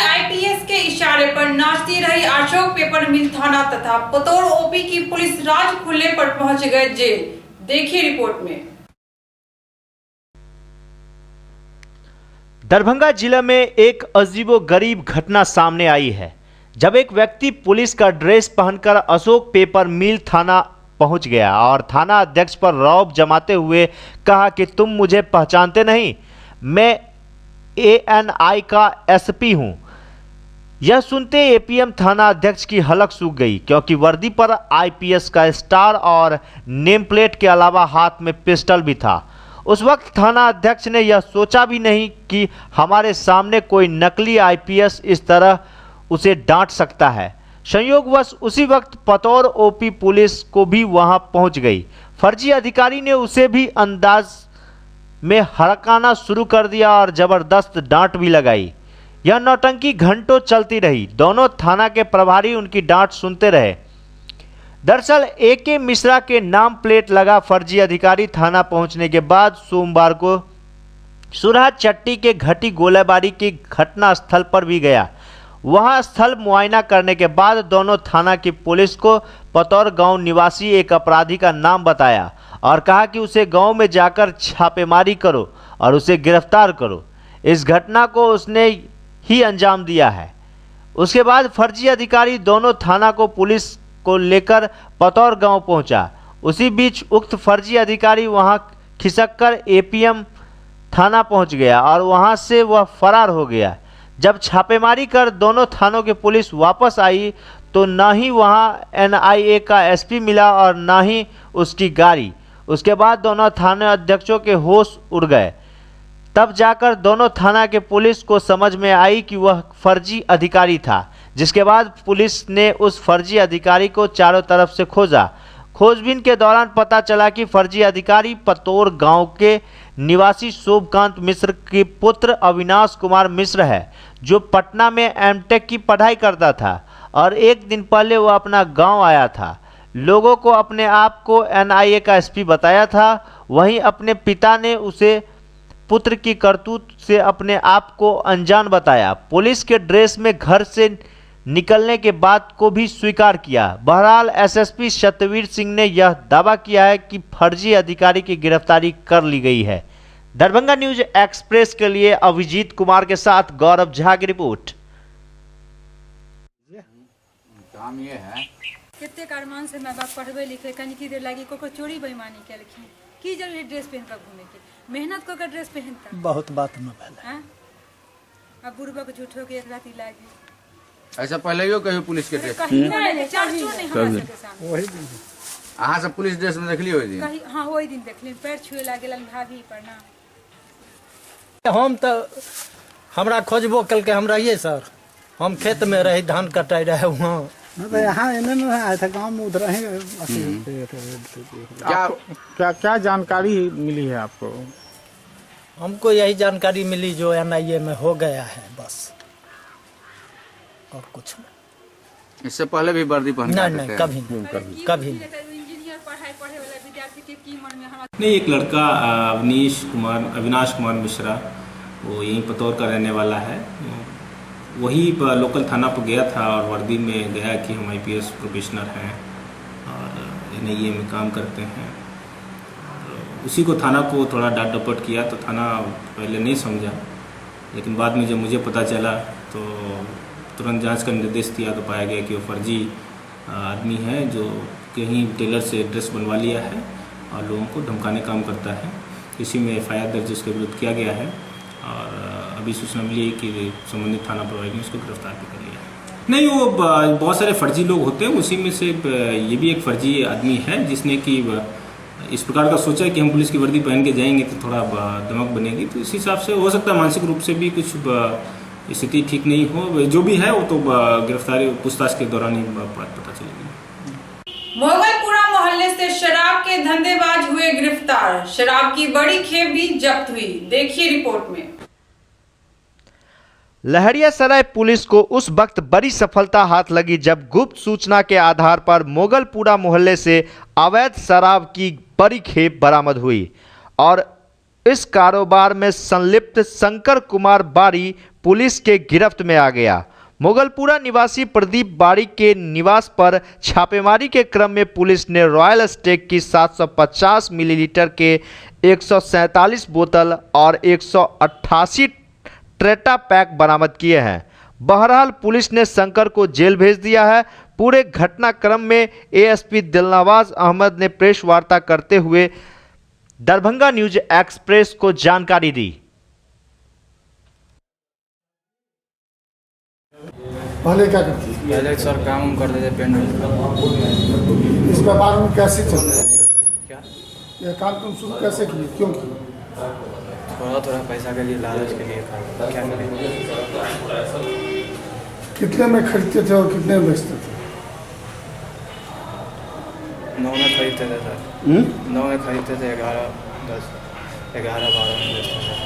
IPS के इशारे पर नाचती रही अशोक पेपर मिल थाना तथा पतोर ओपी की पुलिस राज खुलने पर पहुंच गए जेल। देखिए रिपोर्ट में। दरभंगा जिले में एक अजीबोगरीब घटना सामने आई है, जब एक व्यक्ति पुलिस का ड्रेस पहनकर अशोक पेपर मिल थाना पहुंच गया और थाना अध्यक्ष पर रौब जमाते हुए कहा कि तुम मुझे पहचानते नहीं, मैं एएनआई का एसपी हूं। यह सुनते एपीएम थाना अध्यक्ष की हलक सूख गई, क्योंकि वर्दी पर आईपीएस का स्टार और नेम प्लेट के अलावा हाथ में पिस्टल भी था। उस वक्त थाना अध्यक्ष ने यह सोचा भी नहीं कि हमारे सामने कोई नकली आईपीएस इस तरह उसे डांट सकता है। संयोगवश उसी वक्त पतौर ओपी पुलिस को भी वहां पहुंच गई। फर्जी अधिकारी ने उसे भी अंदाज में हड़काना शुरू कर दिया और जबरदस्त डांट भी लगाई। यह नौटंकी घंटों चलती रही। दोनों थाना के प्रभारी उनकी डांट सुनते रहे। दरअसल एके मिश्रा के नाम प्लेट लगा फर्जी अधिकारी थाना पहुंचने के बाद सोमवार को सुरहा चट्टी के घटी गोलीबारी की घटना स्थल पर भी गया। वहां स्थल मुआयना करने के बाद दोनों थाना की पुलिस को पतौर गांव निवासी एक अपराधी का नाम बताया और कहा कि उसे गांव में जाकर छापेमारी करो और उसे गिरफ्तार करो। इस घटना को उसने ही अंजाम दिया है। उसके बाद फर्जी अधिकारी दोनों थाना को पुलिस को लेकर पतौर गांव पहुंचा। उसी बीच उक्त फर्जी अधिकारी वहां खिसककर एपीएम थाना पहुंच गया और वहां से वह फरार हो गया। जब छापेमारी कर दोनों थानों की पुलिस वापस आई तो ना ही वहां एनआईए का एसपी मिला और ना ही उसकी गाड़ी। उसके बाद दोनों थाना अध्यक्षों के होश उड़ गए। तब जाकर दोनों थाना के पुलिस को समझ में आई कि वह फर्जी अधिकारी था, जिसके बाद पुलिस ने उस फर्जी अधिकारी को चारों तरफ से खोजा। खोजबीन के दौरान पता चला कि फर्जी अधिकारी पतौर गांव के निवासी शोभकांत मिश्र के पुत्र अविनाश कुमार मिश्र है, जो पटना में एमटेक की पढ़ाई करता था और एक दिन पहले वह अपना गांव आया था। लोगों को अपने आप को एनआईए का एसपी बताया था। वहीं अपने पिता ने उसे पुत्र की करतूत से अपने आप को अनजान बताया। पुलिस के ड्रेस में घर से निकलने के बाद को भी स्वीकार किया। बहरहाल एसएसपी सत्यवीर सिंह ने यह दावा किया है कि फर्जी अधिकारी की गिरफ्तारी कर ली गई है। दरभंगा न्यूज एक्सप्रेस के लिए अभिजीत कुमार के साथ गौरव झा की रिपोर्ट। काम ये है कितने कारमान से माँ बाप पढ़वे लिखे कनिकी देर लगी को चोरी बेईमानी के लिखी की जरूरी ड्रेस पहन कर घूमे के मेहनत को कर ड्रेस पहनता बहुत बात में पहले अब बुढ़बा को झूठो के एक राती लागी। ऐसा पहले ही कहीं पुलिस के ड्रेस वही दिन अहाँ सब पुलिस ड्रेस में देखली होई कहीं हाँ वही दिन देखली पैर छुए लागे भाभी पर ना हम तो हमरा खोजबो कल के हम रहिए सर, हम खेत में रही धान कटाई रहे वहाँ तो यहाँ इन्हें आया था गांव में उधर क्या क्या जानकारी मिली है आपको? हमको यही जानकारी मिली जो एनआईए में हो गया है, बस और कुछ नहीं। इससे पहले भी वर्दी पहन नहीं कभी नहीं कभी नहीं। इंजीनियर पढ़ाई पढ़े वाला विद्यार्थी के की मन में हमारा नहीं, एक लड़का अविनाश कुमार मिश्रा, वो यहीं पतौर का रहने वाला है। वही लोकल थाना पर गया था और वर्दी में गया कि हम आईपीएस प्रोफेशनल हैं और एनआईए में काम करते हैं। उसी को थाना को थोड़ा डांट डपट किया तो थाना पहले नहीं समझा, लेकिन बाद में जब मुझे पता चला तो तुरंत जांच का निर्देश दिया तो पाया गया कि वो फर्जी आदमी है जो कहीं टेलर से ड्रेस बनवा लिया है और लोगों को धमकाने काम करता है। इसी में एफआईआर दर्ज उसके विरुद्ध किया गया है और अभी सूचना मिली है कि संबंधित थाना प्रभारी ने उसको गिरफ्तार भी कर लिया है। नहीं, वो बहुत सारे फर्जी लोग होते हैं, उसी में से ये भी एक फर्जी आदमी है जिसने कि इस प्रकार का सोचा कि हम पुलिस की वर्दी पहन के जाएंगे तो थोड़ा दमक बनेगी, तो इस हिसाब से हो सकता है मानसिक रूप से भी कुछ स्थिति ठीक नहीं हो। जो भी है वो तो गिरफ्तारी पूछताछ के दौरान ही बात पता चलेगी। मोगलपुरा मोहल्ले से शराब के धंधेबाज हुए गिरफ्तार। शराब की बड़ी खेप भी जब्त हुई। देखिए रिपोर्ट में। लहरियासराय पुलिस को उस वक्त बड़ी सफलता हाथ लगी जब गुप्त सूचना के आधार पर मोगलपुरा मोहल्ले से अवैध शराब की बड़ी खेप बरामद हुई और इस कारोबार में संलिप्त शंकर कुमार बारी पुलिस के गिरफ्त में आ गया। मुगलपुरा निवासी प्रदीप बाड़ी के निवास पर छापेमारी के क्रम में पुलिस ने रॉयल स्टेग की 750 मिलीलीटर के 147 बोतल और 188 ट्रेटा पैक बरामद किए हैं। बहरहाल पुलिस ने शंकर को जेल भेज दिया है। पूरे घटनाक्रम में एएसपी दिलनवाज अहमद ने प्रेस वार्ता करते हुए दरभंगा न्यूज एक्सप्रेस को जानकारी दी। पहले क्या करती थी? पहले सर काम करते थे पेंट इस व्यापार में कैसे चलता है? क्या यह काम तुम शुरू कैसे किए, क्यों किए? थोड़ा थोड़ा पैसा के लिए, लालच के लिए था। क्या करें? कितने में खरीदते थे और कितने में बेचते थे? 9 में खरीदते थे सर। 9 में खरीदते थे, 11, 10, 11, 12 में बेचते थे।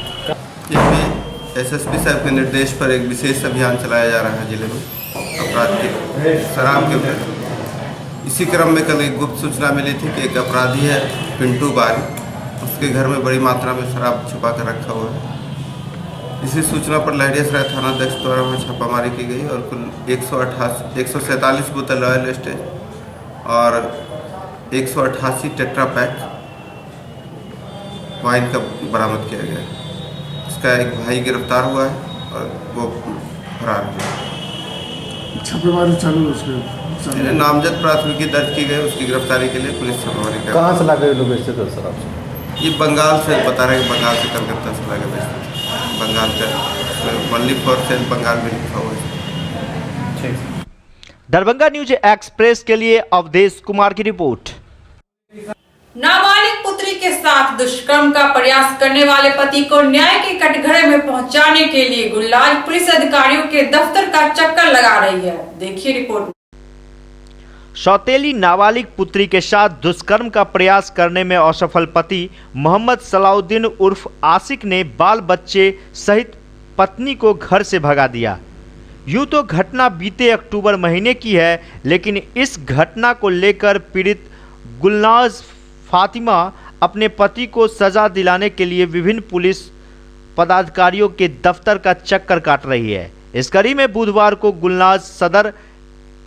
एसएसपी साहब के निर्देश पर एक विशेष अभियान चलाया जा रहा है जिले में अपराध के शराब के प्रति। इसी क्रम में कल एक गुप्त सूचना मिली थी कि एक अपराधी है पिंटू बारी, उसके घर में बड़ी मात्रा में शराब छुपा कर रखा हुआ है। इसी सूचना पर लहरियासराय थाना अध्यक्ष द्वारा वहाँ छापामारी की गई और कुल 147 बोतल रॉयल स्टेज और 188 टेट्रा पैक वाइन का बरामद किया गया है। इसका एक भाई गिरफ्तार हुआ है और वो फरार हुआ। छापेमारी चालू है उसके नामजद प्राथमिकी दर्ज की गई। उसकी गिरफ्तारी के लिए पुलिस छापेमारी कर। कहाँ से लाकर लोग बेचते थे सर आपसे? ये बंगाल से बता रहे हैं, बंगाल से कलकत्ता से लाकर बेचते थे। बंगाल का ओनली फॉर सेल बंगाल में लिखा हुआ है। दरभंगा न्यूज एक्सप्रेस के लिए अवधेश कुमार की रिपोर्ट। नाबालिग पुत्री के साथ दुष्कर्म का प्रयास करने वाले पति को न्याय के कटघरे में पहुंचाने के लिए गुलनाज पुलिस अधिकारियों के दफ्तर का चक्कर लगा रही है। देखिए रिपोर्ट। सौतेली नाबालिग पुत्री के साथ दुष्कर्म का प्रयास करने में असफल पति मोहम्मद सलाउद्दीन उर्फ आशिक ने बाल बच्चे सहित पत्नी को घर से भगा दिया। यूं तो घटना बीते अक्टूबर महीने की है, लेकिन इस घटना को लेकर पीड़ित गुलनाज फातिमा अपने पति को सजा दिलाने के लिए विभिन्न पुलिस पदाधिकारियों के दफ्तर का चक्कर काट रही है। इस कड़ी में बुधवार को गुलनाज सदर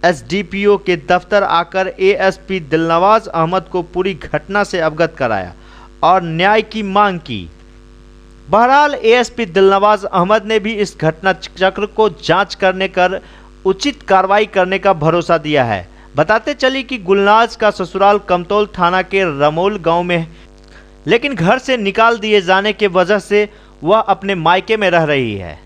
एसडीपीओ के दफ्तर आकर एएसपी दिलनवाज अहमद को पूरी घटना से अवगत कराया और न्याय की मांग की। बहरहाल एएसपी दिलनवाज अहमद ने भी इस घटना चक्र को जांच करने कर उचित कार्रवाई करने का भरोसा दिया है। बताते चली कि गुलनाज का ससुराल कमतौल थाना के रमोल गांव में है, लेकिन घर से निकाल दिए जाने के वजह से वह अपने मायके में रह रही है।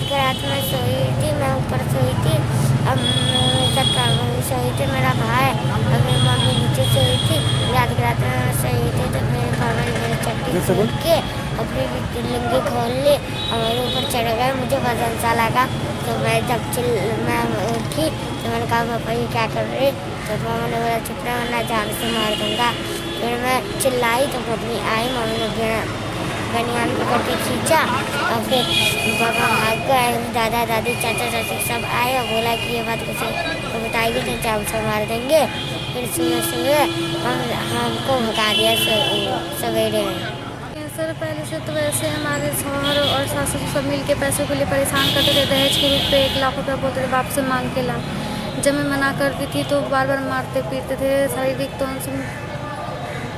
रात में सोई थी, मैं ऊपर सोई थी, अब सोई थी मेरा भाई, अब मेरी मम्मी नीचे सोई थी। रात में सोई थी तो मेरे पापा ने मेरी चट्टी खोल के अपनी लुंगी खोल ली और मेरे ऊपर चढ़ गए। मुझे वजन सा लगा तो मैं मैं उठी तो मैंने कहा पापा ये क्या कर रही, तो मामा ने बोला चुप रहा वरना जान से मार दूँगा। फिर मैं चिल्लाई तो मम्मी आई, मम्मी ने बनियान पकड़ के खींचा और फिर पापा भाग गए। दादा दादी चाचा चाची सब आए और बोला कि ये बात किसी को बताएगी तो चाव से मार देंगे। फिर सुबह हमको भगा दिया सवेरे में। सर पहले से तो वैसे हमारे शौहर और सासू सब मिल के पैसों के लिए परेशान करते थे। दहेज के रूप पे 1 लाख रुपया बोलते थे, बाप से मांग के ला। जब मैं मना करती थी तो बार बार मारते पीटते थे, शारीरिक तौर से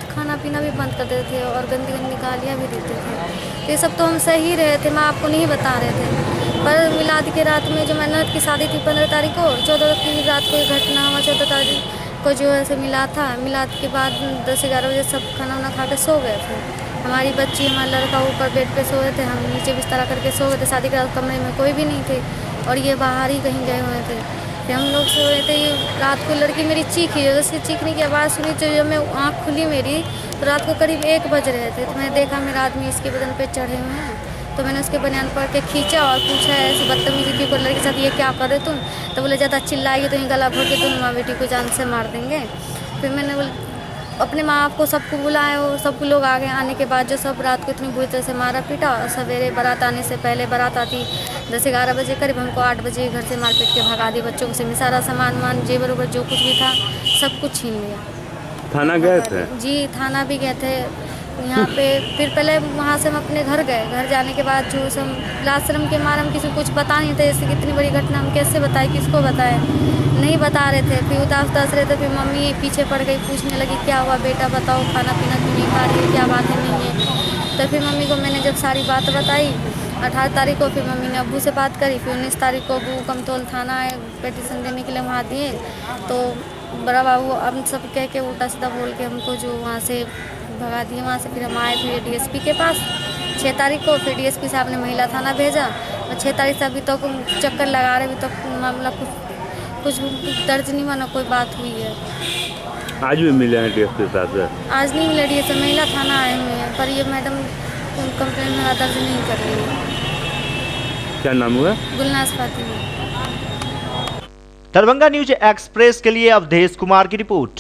खाना पीना भी बंद कर देते थे और गंदी गंदी गालियाँ भी देते थे। ये सब तो हम सही रहे थे, मैं आपको नहीं बता रहे थे। पर मिलाद की रात में जो मेहनत की शादी थी 15 तारीख को, 14 की रात को ये घटना हुआ। 14 तारीख सबको जो है से मिला था। मिलाद के बाद 10-11 बजे सब खाना वाना खा के सो गए थे। हमारी बच्ची, हमारा लड़का ऊपर बेड पे सोए थे, हम नीचे बिस्तर करके सो गए थे। शादी के कमरे में कोई भी नहीं थे और ये बाहर ही कहीं गए हुए थे। फिर हम लोग सोए थे, ये रात को लड़की मेरी चीखी, जब उसकी चीखने की आवाज़ सुनी तो जब मैं आँख खुली मेरी तो रात को करीब 1 बज रहे थे। तो मैंने देखा मेरा आदमी इसके बदन पे चढ़े हुए हैं। तो मैंने उसके बनियान पढ़ के खींचा और पूछा ऐसी बदतमीजी की कोई लड़के के साथ ये क्या कर रहे तुम? तो बोले ज़्यादा चिल्लाएगी तो ये गला घोट के तुम माँ बेटी को जान से मार देंगे। फिर मैंने अपने माँ बाप को सबको बुलाया और सब लोग आ गए। आने के बाद जो सब रात को इतनी बुरी तरह से मारा पीटा और सवेरे बारात आने से पहले बारात आती 10-11 बजे करीब, हमको 8 बजे घर से मार पीट के भगा दी। बच्चों से सारा सामान वान जेवर उबर जो कुछ भी था सब कुछ छीन लिया। थाना गए थे? जी थाना भी गए थे यहाँ पे। फिर पहले वहाँ से हम अपने घर गए। घर जाने के बाद जो हम लाशरम के मारे हम किसी को कुछ बता नहीं थे। जैसे कितनी बड़ी घटना हम कैसे बताए, किसको बताए, नहीं बता रहे थे। फिर उदास रहे थे। फिर मम्मी पीछे पड़ गई, पूछने लगी क्या हुआ बेटा, बताओ खाना पीना क्यों नहीं खा रही है, क्या बात है नहीं है। तो फिर मम्मी को मैंने जब सारी बात बताई 18 तारीख को, फिर मम्मी ने अब्बू से बात करी। फिर 19 तारीख को अब्बू कमतौल थाना पिटीशन देने के लिए वहाँ दिए। तो बड़ा बाबू हम सब कह के उल्टा सीधा बोल के हमको जो वहाँ से भगा दिए। वहाँ से फिर हम आए फिर डीएसपी के पास 6 तारीख को। फिर डीएसपी साहब ने महिला थाना भेजा और 6 तारीख से अभी तक चक्कर लगा रहे, अभी तक मामला कुछ दर्ज नहीं माना, कोई बात हुई है। आज भी मिले हैं डीएसपी साहब से? आज नहीं मिले, डीएसपी महिला थाना आए हुए हैं पर ये मैडम कंप्लेन मेरा दर्ज नहीं कर रही है। क्या नाम हुआ? गुलनाज फातिमा। दरभंगा न्यूज एक्सप्रेस के लिए अवधेश कुमार की रिपोर्ट।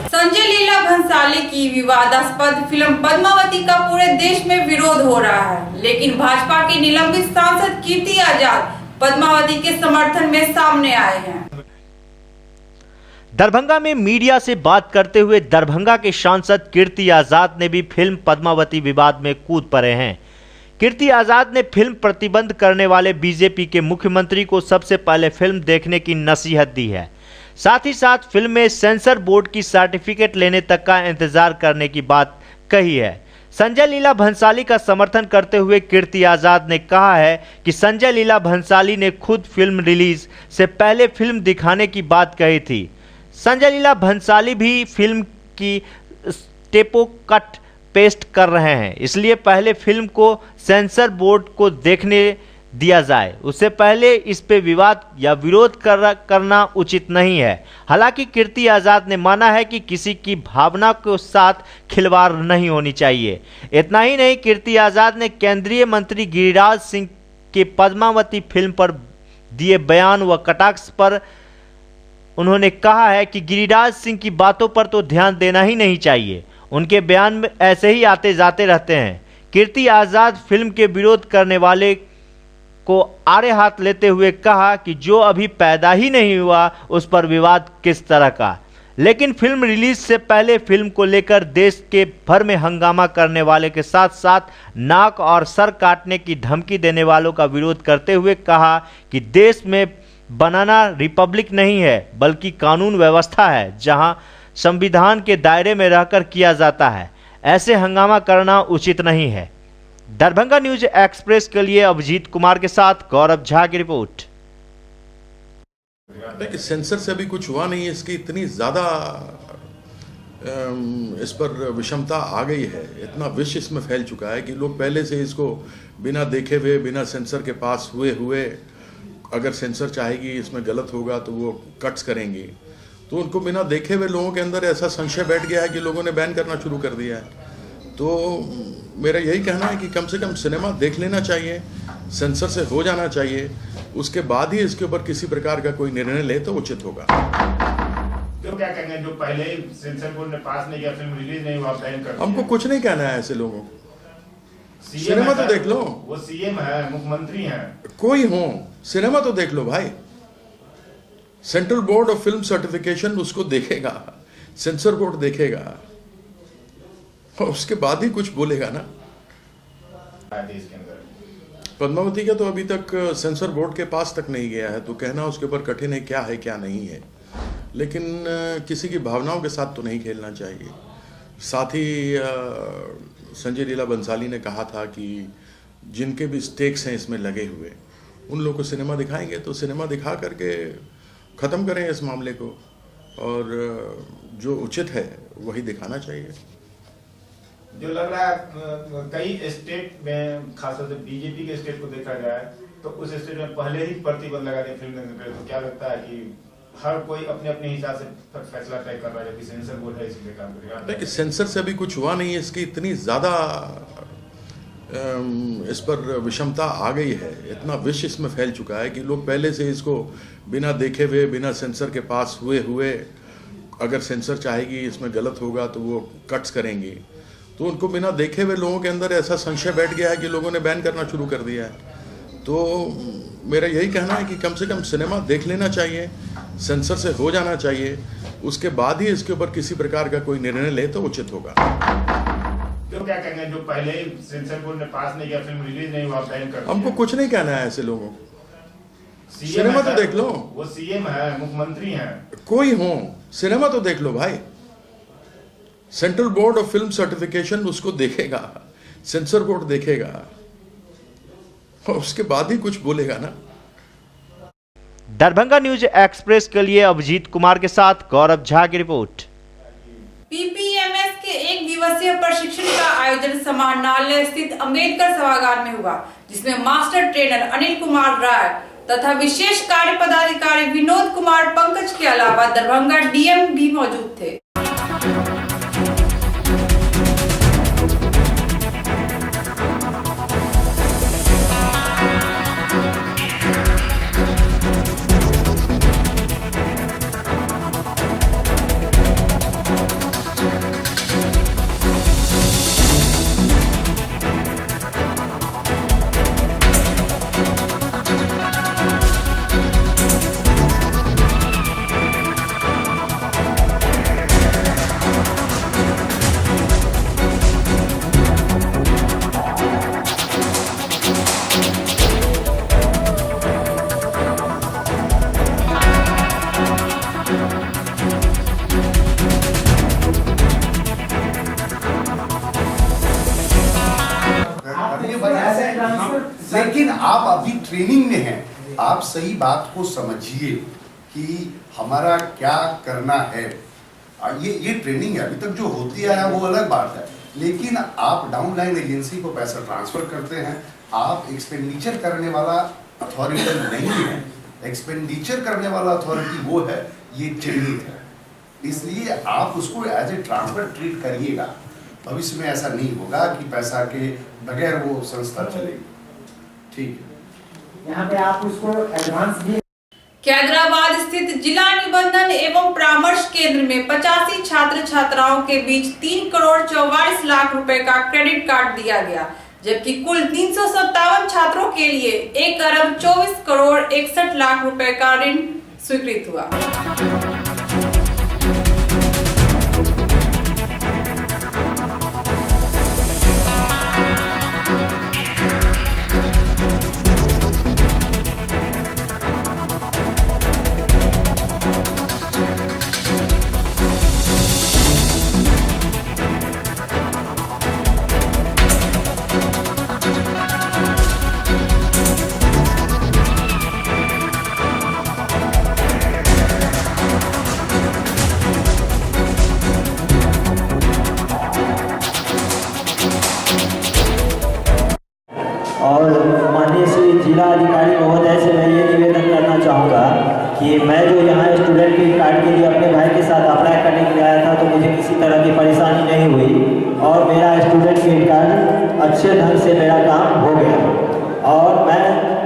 संजय लीला भंसाली की विवादास्पद फिल्म पद्मावती का पूरे देश में विरोध हो रहा है, लेकिन भाजपा के निलंबित सांसद कीर्ति आजाद पद्मावती के समर्थन में सामने आए हैं। दरभंगा में मीडिया से बात करते हुए दरभंगा के सांसद कीर्ति आजाद ने भी फिल्म पद्मावती विवाद में कूद पड़े हैं। कीर्ति आजाद ने फिल्म प्रतिबंध करने वाले बीजेपी के मुख्यमंत्री को सबसे पहले फिल्म देखने की नसीहत दी है। साथ ही साथ फिल्म में सेंसर बोर्ड की सर्टिफिकेट लेने तक का इंतजार करने की बात कही है। संजय लीला भंसाली का समर्थन करते हुए कीर्ति आजाद ने कहा है कि संजय लीला भंसाली ने खुद फिल्म रिलीज से पहले फिल्म दिखाने की बात कही थी। संजय लीला भंसाली भी फिल्म की टेपो कट पेस्ट कर रहे हैं, इसलिए पहले फिल्म को सेंसर बोर्ड को देखने दिया जाए, उससे पहले इस पे विवाद या विरोध करना उचित नहीं है। हालांकि कीर्ति आजाद ने माना है कि किसी की भावना के साथ खिलवाड़ नहीं होनी चाहिए। इतना ही नहीं, कीर्ति आजाद ने केंद्रीय मंत्री गिरिराज सिंह के पद्मावती फिल्म पर दिए बयान व कटाक्ष पर उन्होंने कहा है कि गिरिराज सिंह की बातों पर तो ध्यान देना ही नहीं चाहिए, उनके बयान में ऐसे ही आते जाते रहते हैं। कीर्ति आजाद फिल्म के विरोध करने वाले को आड़े हाथ लेते हुए कहा कि जो अभी पैदा ही नहीं हुआ उस पर विवाद किस तरह का। लेकिन फिल्म रिलीज से पहले फिल्म को लेकर देश के भर में हंगामा करने वाले के साथ साथ नाक और सर काटने की धमकी देने वालों का विरोध करते हुए कहा कि देश में बनाना रिपब्लिक नहीं है बल्कि कानून व्यवस्था है, जहां संविधान के दायरे में रहकर किया जाता है। ऐसे हंगामा करना उचित नहीं है। दरभंगा न्यूज एक्सप्रेस के लिए अभिजीत कुमार के साथ गौरव झा की रिपोर्ट। देखिए, सेंसर से अभी कुछ हुआ नहीं है, इसकी इतनी ज़्यादा इस पर विषमता आ गई है, इतना विष इसमें फैल चुका है कि लोग पहले से इसको बिना देखे हुए, बिना सेंसर के पास हुए अगर सेंसर चाहेगी इसमें गलत होगा तो वो कट्स करेंगी, तो उनको बिना देखे हुए लोगों के अंदर ऐसा संशय बैठ गया है कि लोगों ने बैन करना शुरू कर दिया है। तो मेरा यही कहना है कि कम से कम सिनेमा देख लेना चाहिए, सेंसर से हो जाना चाहिए, उसके बाद ही इसके ऊपर किसी प्रकार का कोई निर्णय ले तो उचित होगा। तो क्या कहेंगे जो पहले ही सेंसर बोर्ड ने पास नहीं किया, फिल्म रिलीज नहीं हुआ, बैन कर दिया? हमको कुछ नहीं कहना है ऐसे लोगों को, सिनेमा तो देख लो। वो सीएम है, मुख्यमंत्री हैं, कोई हो, सिनेमा तो देख लो भाई। Central board of film certification उसको देखेगा, सेंसर बोर्ड देखेगा और उसके बाद ही कुछ बोलेगा ना। पद्मावती का तो अभी तक सेंसर बोर्ड के पास तक नहीं गया है, तो कहना उसके ऊपर कठिन है क्या है क्या नहीं है, लेकिन किसी की भावनाओं के साथ तो नहीं खेलना चाहिए। साथ ही संजय लीला बंसाली ने कहा था कि जिनके भी स्टेक्स हैं इसमें लगे हुए उन लोगों को सिनेमा दिखाएंगे, तो सिनेमा दिखा करके ख़त्म करें इस मामले को। और जो उचित है वही दिखाना चाहिए। जो लग रहा है कई स्टेट में, खासतौर से बीजेपी के स्टेट को देखा जाए तो उस स्टेट में पहले ही प्रतिबंध लगा दिया फिल्म देखने पर। तो क्या लगता है कि हर कोई अपने अपने हिसाब से फैसला तय कर रहा है, जबकि सेंसर बोर्ड है इसलिए काम करेगा? देखिए, सेंसर से अभी कुछ हुआ नहीं है, इसकी इतनी ज़्यादा इस पर विषमता आ गई है, इतना विष इसमें फैल चुका है कि लोग पहले से इसको बिना देखे हुए, बिना सेंसर के पास हुए अगर सेंसर चाहेगी इसमें गलत होगा तो वो कट्स करेंगी, तो उनको बिना देखे हुए लोगों के अंदर ऐसा संशय बैठ गया है कि लोगों ने बैन करना शुरू कर दिया है। तो मेरा यही कहना है कि कम से कम सिनेमा देख लेना चाहिए, सेंसर से हो जाना चाहिए, उसके बाद ही इसके ऊपर किसी प्रकार का कोई निर्णय ले तो उचित होगा। तो क्या कहेंगे जो पहले ही सेंसर बोर्ड ने पास नहीं किया, फिल्म रिलीज नहीं हुआ, बैन कर दिया? हमको कुछ नहीं कहना है ऐसे लोगों को, सिनेमा तो देख लो। वो सीएम है, मुख्यमंत्री हैं, कोई हो, सिनेमा तो देख लो भाई। Central board of film certification उसको देखेगा, सेंसर बोर्ड देखेगा, और उसके बाद ही कुछ बोलेगा ना। दरभंगा न्यूज एक्सप्रेस के लिए अभिजीत कुमार के साथ गौरव झा की रिपोर्ट। पीपीएमएस के 1 दिवसीय प्रशिक्षण का आयोजन समाहरणालय स्थित अम्बेडकर सभागार में हुआ, जिसमें मास्टर ट्रेनर अनिल कुमार राय तथा विशेष कार्य पदाधिकारी विनोद कुमार पंकज के अलावा दरभंगा डीएम भी मौजूद थे। लेकिन आप अभी ट्रेनिंग में हैं, आप सही बात को समझिए कि हमारा क्या करना है। ये ट्रेनिंग है, अभी तक जो होती है वो अलग बात है, लेकिन आप डाउनलाइन एजेंसी को पैसा ट्रांसफर करते हैं, आप एक्सपेंडिचर करने वाला अथॉरिटी नहीं है। एक्सपेंडिचर करने वाला अथॉरिटी वो है, ये ट्रेनिंग है, इसलिए आप उसको एज ए ट्रांसफर ट्रीट करिएगा। भविष्य में ऐसा नहीं होगा कि पैसा के बगैर वो संस्था चलेगी। ठीक है, यहाँ पे आप उसको एडवांस भी। कैदराबाद स्थित जिला निबंधन एवं परामर्श केंद्र में 85 छात्र छात्राओं के बीच 3 करोड़ 44 लाख रुपए का क्रेडिट कार्ड दिया गया, जबकि कुल 357 छात्रों के लिए 1 अरब 24 करोड़ 61 लाख रुपए का ऋण स्वीकृत हुआ। और माननीय श्री जिला अधिकारी महोदय से मैं ये निवेदन करना चाहूँगा कि मैं जो यहाँ स्टूडेंट के कार्ड के लिए अपने भाई के साथ अप्लाई करने के लिए आया था, तो मुझे किसी तरह की परेशानी नहीं हुई और मेरा स्टूडेंट क्रेडिट कार्ड अच्छे ढंग से मेरा काम हो गया। और मैं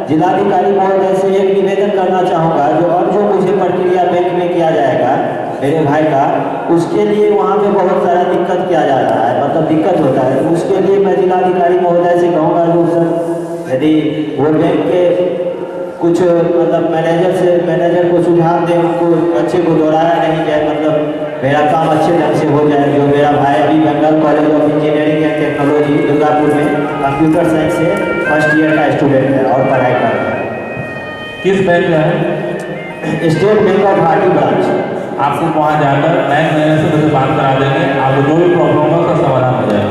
जिलाधिकारी महोदय से एक निवेदन करना चाहूँगा, जो मुझे प्रक्रिया बैंक में किया जाएगा मेरे भाई का, उसके लिए वहाँ पे बहुत सारा दिक्कत किया जा रहा है, मतलब दिक्कत होता है। तो उसके लिए मैं जिलाधिकारी महोदय से कहूँगा जो सर यदि वो बैंक के कुछ मतलब मैनेजर को सुझाव दें, उनको अच्छे को दोहराया नहीं जाए, मतलब मेरा काम अच्छे ढंग से हो जाए। जो मेरा भाई अभी Bengal college of engineering and technology Durgapur में कंप्यूटर साइंस से फर्स्ट ईयर का स्टूडेंट है और पढ़ाई कर रहा है। किस बैंक में है? State Bank of Hati branch. आपको वहाँ जाकर बैंक मैनेजर से मुझे बात करा देंगे, आपको जो भी प्रॉब्लम होगा उसका समाधान हो जाएगा।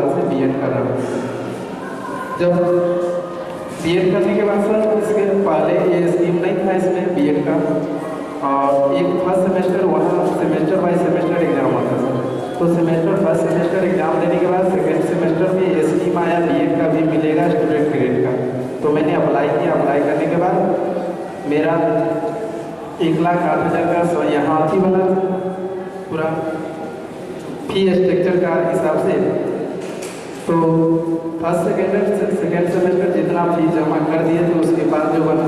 साल से बीएड कर रहा हूँ। जब बीएड करने के बाद सर इसके पहले ये स्कीम नहीं था इसमें बीएड का, और एक फर्स्ट सेमेस्टर वहाँ सेमेस्टर बाय सेमेस्टर एग्जाम होता था। तो फर्स्ट सेमेस्टर एग्जाम देने के बाद सेकेंड सेमेस्टर में ये स्कीम आया बीएड का भी मिलेगा स्टूडेंट क्रेडिट का। तो मैंने अप्लाई किया, अप्लाई करने के बाद मेरा 1,08,000 का यहाँ अथी बना पूरा फी स्ट्रक्चर का हिसाब से। तो फर्स्ट सेकेंड सेमेस्टर जितना फी जमा कर दिए थे उसके बाद जो बना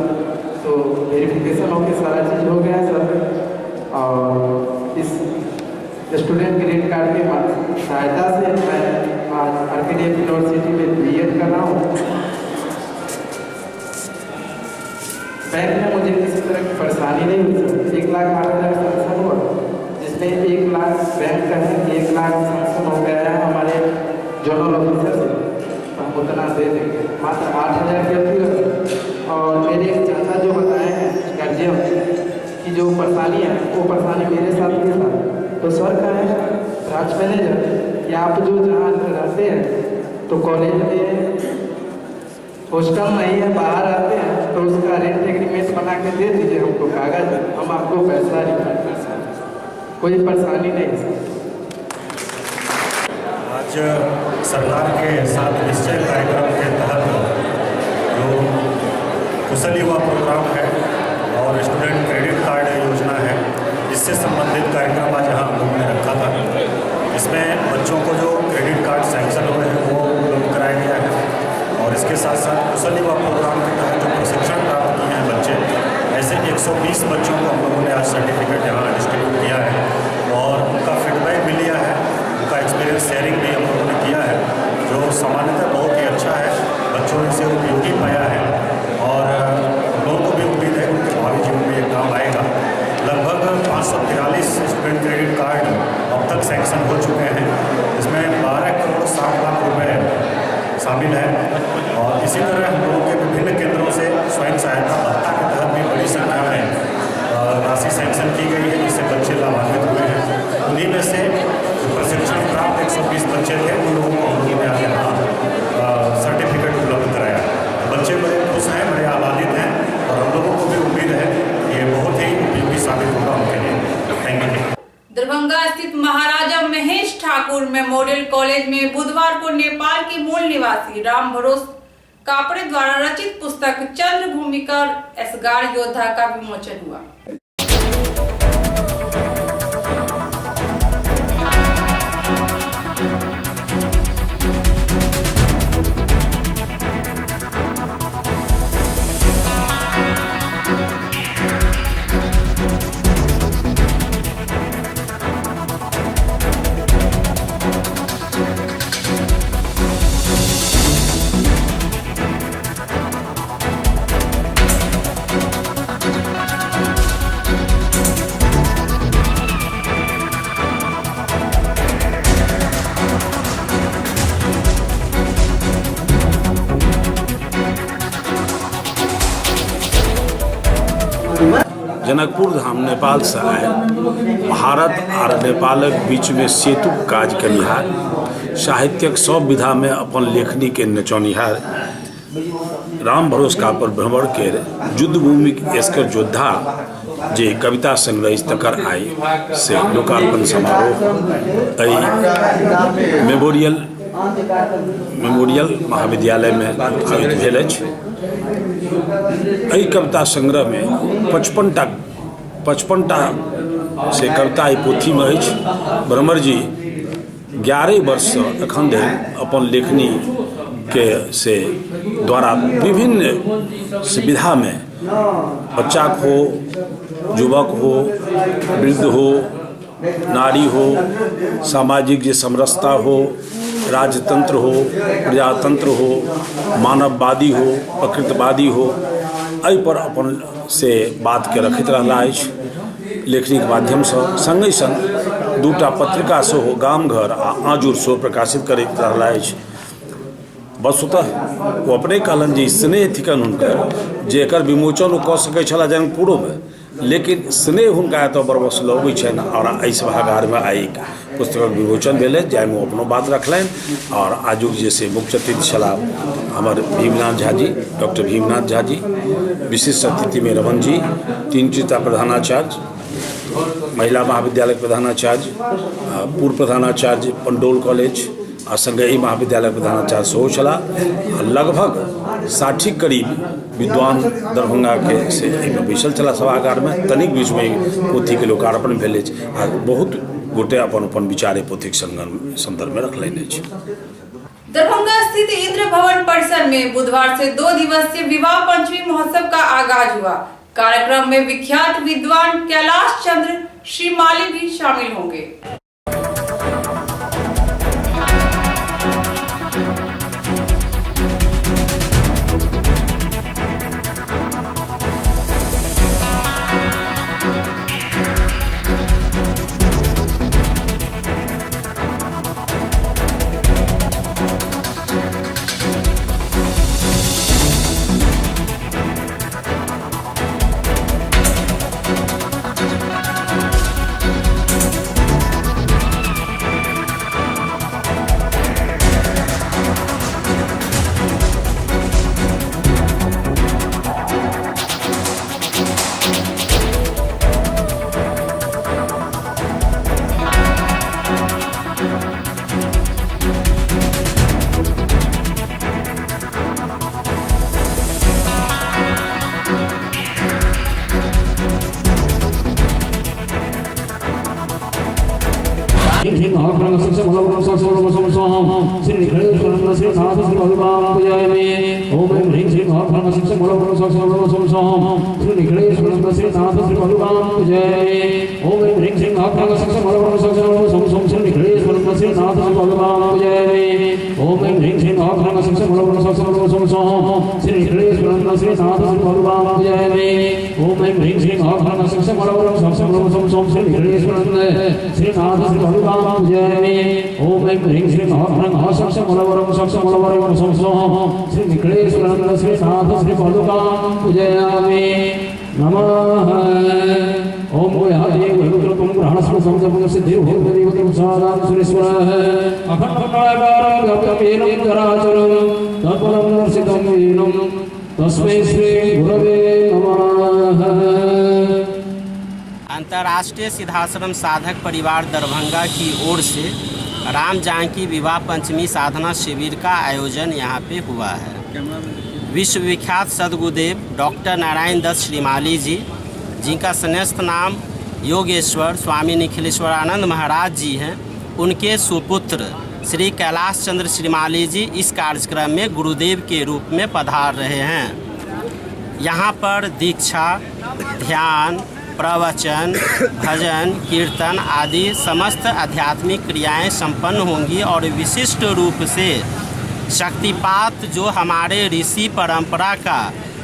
तो वेरिफिकेशन होकर सारा चीज़ हो गया सर। और इस स्टूडेंट क्रेडिट कार्ड की सहायता से मैं आज आर्किटेक्ट यूनिवर्सिटी में बीएड कर रहा हूँ। बैंक में मुझे किसी तरह की परेशानी नहीं हुई। 1,08,000 सैंक्शन हुआ, जिसमें 1 लाख बैंक का है, 1 लाख सैंक्शन हो गया है हमारे जोनल ऑफिसर से, हम उतना दे देंगे। मात्र 8,000 की अवधि है। और मेरे एक चाचा जो बताए हैं गार्जियन की जो परेशानी है वो परेशानी मेरे साथ के साथ। तो सर का है ब्रांच मैनेजर कि आप जो जहाँ रहते हैं तो कॉलेज में हॉस्टल नहीं है, बाहर आते हैं तो उसका रेंट एग्रीमेंट बना के दे दीजिए हमको कागज, हम आपको पैसा रिफंड कर सकते हैं, कोई परेशानी नहीं सर। आज सरकार के साथ निश्चय कार्यक्रम के तहत जो कुशल युवा प्रोग्राम है और स्टूडेंट क्रेडिट कार्ड योजना है, इससे संबंधित कार्यक्रम आज यहाँ हम लोगों ने रखा था। इसमें बच्चों को जो क्रेडिट कार्ड सैंक्शन हुए हैं वो उपलब्ध कराया गया है, और इसके साथ साथ कुशल युवा प्रोग्राम के तहत जो प्रशिक्षण प्राप्त किए हैं बच्चे, ऐसे 120 बच्चों को हम लोगों ने आज सर्टिफिकेट यहाँ डिस्ट्रीब्यूट किया है, और उनका फीडबैक भी लिया है, उनका एक्सपीरियंस शेयरिंग भी हम लोगों ने किया है, जो सामान्यतः बहुत ही अच्छा है, बच्चों ने इसे उपयोगी पाया है, और हम लोगों को भी उम्मीद है उनके भावी जीवन में ये काम आएगा। लगभग 543 स्टूडेंट क्रेडिट कार्ड अब तक सैंक्शन हो चुके हैं, इसमें 12 करोड़ 60 लाख रुपए शामिल है। और इसी तरह हम लोगों के विभिन्न केंद्रों से स्वयं सहायता भत्ता के तहत भी बड़ी संख्या में राशि सैंक्शन की गई है, जिससे बच्चे लाभान्वित हुए हैं। उन्हीं में से प्रशिक्षण प्राप्त 120 बच्चे थे, उन लोगों को हम लोगों ने आज यहाँ सर्टिफिकेट उपलब्ध कराया। बच्चे बड़े खुश हैं, बड़े आह्लादित हैं, और हम लोगों को भी उम्मीद है कि ये बहुत ही उपयोगी साबित होगा उनके लिए। Thank you. दरभंगा स्थित महाराजा महेश ठाकुर मेमोरियल कॉलेज में बुधवार को नेपाल के मूल निवासी राम भरोस कापड़े द्वारा रचित पुस्तक चंद्रभूमिकर एसगार योद्धा का विमोचन हुआ। जनकपुर धाम नेपाल से आए भारत और नेपालक बीच में सेतु काज कनिहार साहित्यक सब विधा में अपन लेखनी के नचौनिहार राम भरोस कापर भ्रमण के युद्ध भूमि एस्कर योद्धा जे कविता संग्रह तकर आई से लोकार्पण समारोह मेमोरियल महाविद्यालय में आयोजित भेल अछि। एहि कविता संग्रह में 55टा से कविता पोथी में अछि। भ्रमर जी 11 वर्ष एखन धरि अपन लेखनी के से द्वारा विभिन्न सुविधा में बच्चा हो, युवक हो, वृद्ध हो, नारी हो, सामाजिक जे समरसता हो, राजतंत्र हो, प्रजातंत्र हो, मानववादी हो, प्रकृतवादी हो, एहि पर अपन से बात के रखैत रहला अछि। लेखनी के माध्यम से संगे संग 2टा पत्रिका सेहो गाम घर आ आजूर सेहो प्रकाशित करैत रहला अछि। वस्तुतः वो अपने कहलन जे स्नेह थिकन हुनकर जे एकर विमोचन ओ कऽ सकैत छलाह जनकपुरोमे, लेकिन स्नेह हुनका एतऽ बड़ बस लगै छनि और एहि सभागार में आई पुस्तकक विमोचन भेलै जाहिमे ओ अपनो बात रखलनि और आजुक जे से मुख्य अतिथि छलाह हमर भीमनाथ झा जी, डॉक्टर भीमनाथ झा जी, विशिष्ट अतिथि में रमन जी, तीन चिता प्रधानाचार्य, महिला महाविद्यालय प्रधानाचार्य, पूर्व प्रधानाचार्य पंडोल कॉलेज आ संगे महाविद्यालय प्रधानाचार्य सेहो छलाह। लगभग 60 करीब विद्वान दरभंगा के से बैसल छलाह सभागार में। तनिक बीच में पोथी के लोकार्पण भेल अछि आ बहुत गोटे अपन अपन विचारे पोथीक संदर्भ में रखलनि अछि। दरभंगा स्थित इंद्र भवन परिसर में बुधवार से 2 दिवसीय विवाह पंचमी महोत्सव का आगाज हुआ। कार्यक्रम में विख्यात विद्वान कैलाश चंद्र श्रीमाली भी शामिल होंगे। अंतर्राष्ट्रीय सिद्धाश्रम साधक परिवार दरभंगा की ओर से राम जानकी विवाह पंचमी साधना शिविर का आयोजन यहाँ पे हुआ है। विश्वविख्यात सद्गुरुदेव डॉक्टर नारायण दत्त श्रीमाली जी, जिनका सन्यस्त नाम योगेश्वर स्वामी निखिलेश्वरानंद महाराज जी हैं, उनके सुपुत्र श्री कैलाश चंद्र श्रीमाली जी इस कार्यक्रम में गुरुदेव के रूप में पधार रहे हैं। यहाँ पर दीक्षा, ध्यान, प्रवचन, भजन, कीर्तन आदि समस्त आध्यात्मिक क्रियाएं संपन्न होंगी और विशिष्ट रूप से शक्तिपात जो हमारे ऋषि परंपरा का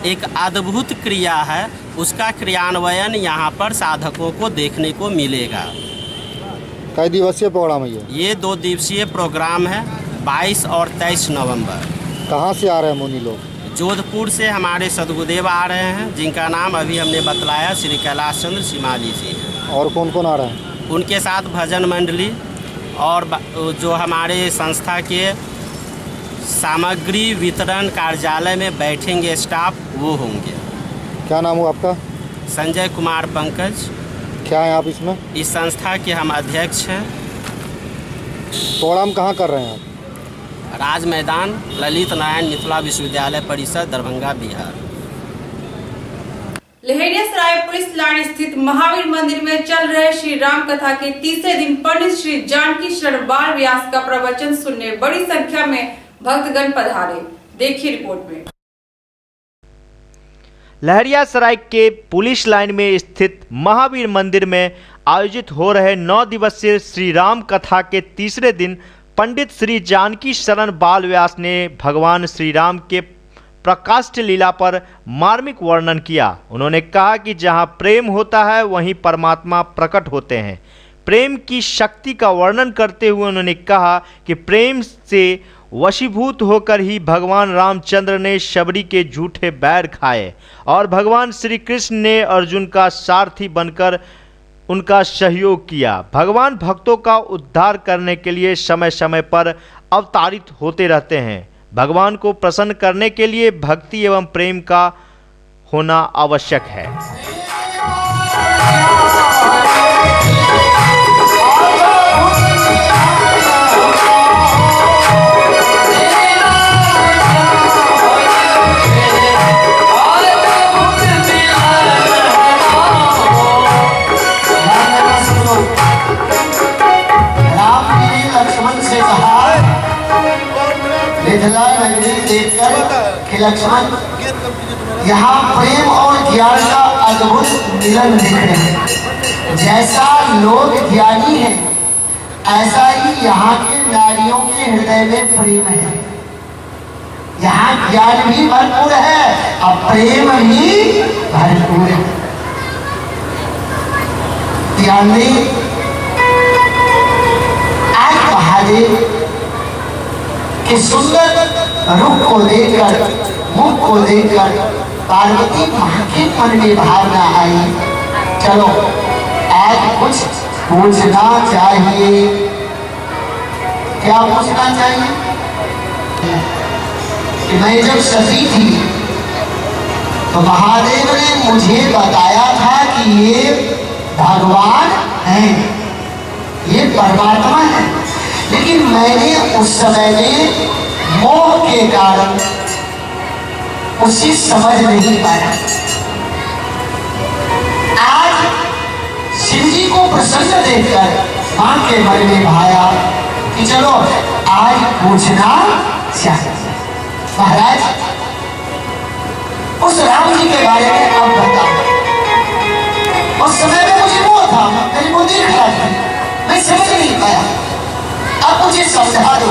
एक अद्भुत क्रिया है, उसका क्रियान्वयन यहाँ पर साधकों को देखने को मिलेगा। कई दिवसीय प्रोग्राम है ये 2 दिवसीय प्रोग्राम है, 22 और 23 नवंबर। कहाँ से आ रहे हैं मुनि लोग? जोधपुर से हमारे सद्गुरुदेव आ रहे हैं, जिनका नाम अभी हमने बतलाया श्री कैलाश चंद्र श्रीमाली जी हैं। और कौन कौन आ रहे हैं? उनके साथ भजन मंडली और जो हमारे संस्था के सामग्री वितरण कार्यालय में बैठेंगे स्टाफ, वो होंगे। क्या नाम हो आपका? संजय कुमार पंकज। क्या है आप इसमें? इस संस्था के हम अध्यक्ष हैं। प्रोग्राम कहाँ कर रहे हैं आप? राज मैदान, ललित नारायण मिथिला विश्वविद्यालय परिसर, दरभंगा, बिहार। लहेरियासराय पुलिस लाइन स्थित महावीर मंदिर में चल रहे श्री राम कथा के तीसरे दिन पंडित श्री जानकी शरण बाल व्यास का प्रवचन सुनने बड़ी संख्या में भक्तगण पधारे। देखिए रिपोर्ट में। लहेरियासराय के पुलिस लाइन में स्थित महावीर मंदिर में आयोजित हो रहे 9 दिवसीय श्री राम कथा के तीसरे दिन पंडित श्री जानकी शरण बाल व्यास ने भगवान श्री राम के प्रकाष्ठ लीला पर मार्मिक वर्णन किया। उन्होंने कहा कि जहां प्रेम होता है वहीं परमात्मा प्रकट होते हैं। प्रेम की शक्ति का वर्णन करते हुए उन्होंने कहा कि प्रेम से वशीभूत होकर ही भगवान रामचंद्र ने शबरी के झूठे बैर खाए और भगवान श्री कृष्ण ने अर्जुन का सारथी बनकर उनका सहयोग किया। भगवान भक्तों का उद्धार करने के लिए समय समय पर अवतारित होते रहते हैं। भगवान को प्रसन्न करने के लिए भक्ति एवं प्रेम का होना आवश्यक है। मिथिला नगरी देखकर कि लक्ष्मण यहाँ प्रेम और ज्ञान का अद्भुत मिलन दिख रहे हैं। जैसा लोग ज्ञानी है ऐसा ही यहाँ के नारियों के हृदय में प्रेम है। यहाँ ज्ञान भी भरपूर है और प्रेम भी भरपूर है। ध्यान दें, आज महादेव कि सुंदर रूप को देखकर, मुख को देखकर पार्वती मां के मन में भावना आई, चलो आज कुछ पूछना चाहिए। क्या पूछना चाहिए? कि मैं जब सती थी तो महादेव ने मुझे बताया था कि ये भगवान है, ये परमात्मा है, लेकिन मैंने उस समय में मोह के कारण उसे समझ नहीं पाया। आज शिव जी को प्रसन्न देखकर मां के मन में भाया कि चलो आज पूछना चाहिए। महाराज, उस राम जी के बारे में अब बताओ। उस समय में मुझे मोह था, मेरी वो देख रहा था, मैं समझ नहीं पाया। अब मुझे समझा दो।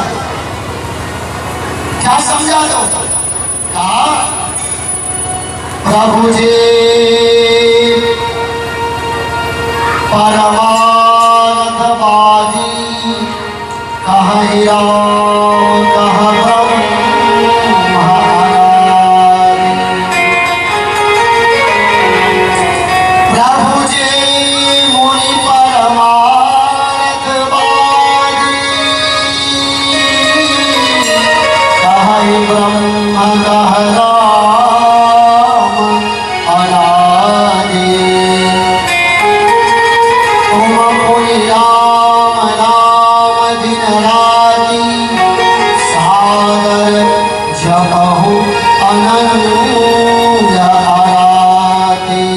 क्या समझा दो? कहा प्रभु जी परमार्थवादी कहाँ राम कहाँ प्रभु जी मुनि ब्रह्म राम अनादि तुम पुनि राम राम दिन राति सादर जपहु अनंत आरती।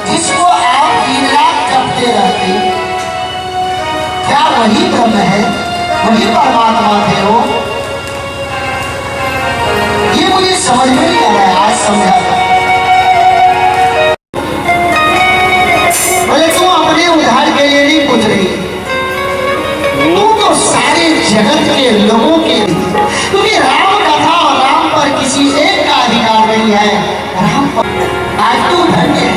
जिसको आप दिन रात जपते रहते, क्या वही ब्रह्म है, वही परमात्मा थे वो? ये मुझे समझ में नहीं आ रहा है। आज समझा था। बोले तुम अपने उद्धार के लिए नहीं पूछ रही, तुम तो सारे जगत के लोगों के, क्योंकि राम कथा और राम पर किसी एक का अधिकार नहीं है। राम पर आज तू धन्य है।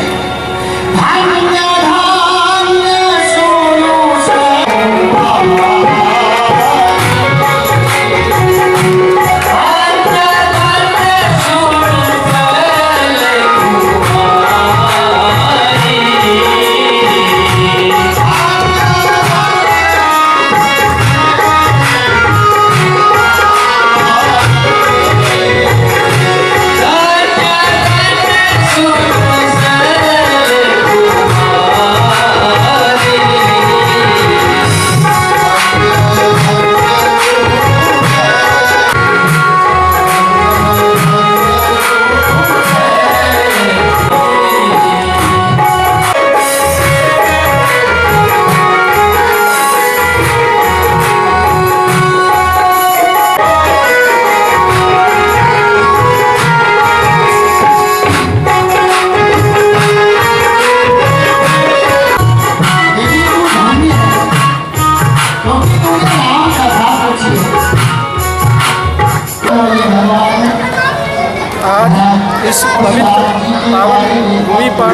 इस पवित्र पावन भूमि पर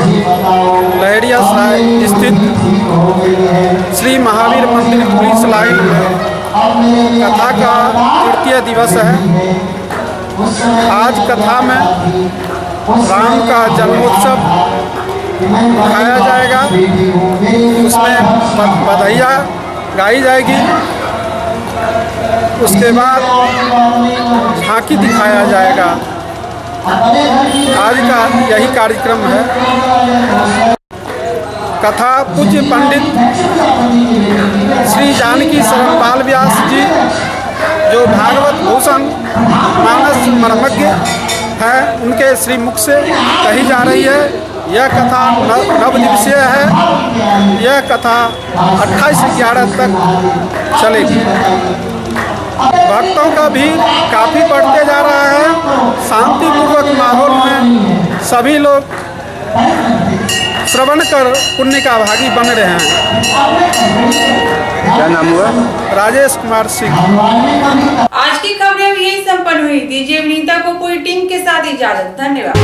लहरिया सराय स्थित श्री महावीर मंदिर पुलिस लाइन में कथा का तृतीय दिवस है। आज कथा में राम का जन्मोत्सव दिखाया जाएगा, उसमें बधाइयाँ गाई जाएगी, उसके बाद झांकी दिखाया जाएगा। आज का यही कार्यक्रम है। कथा पूज्य पंडित श्री जानकी शरण बाल व्यास जी, जो भागवत भूषण मानस मर्मज्ञ है, उनके श्री मुख से कही जा रही है। यह कथा नव दिवसीय है। यह कथा 28/11 तक चलेगी। भक्तों का भीड़ काफ़ी बढ़ते जा रहा है। शांतिपूर्वक माहौल में सभी लोग श्रवण कर पुण्य का भागी बन रहे हैं। क्या नाम हुआ? राजेश कुमार सिंह। आज की खबरें यही संपन्न हुई। दीजिए विनीता को पूरी टीम के साथ इजाजत। धन्यवाद।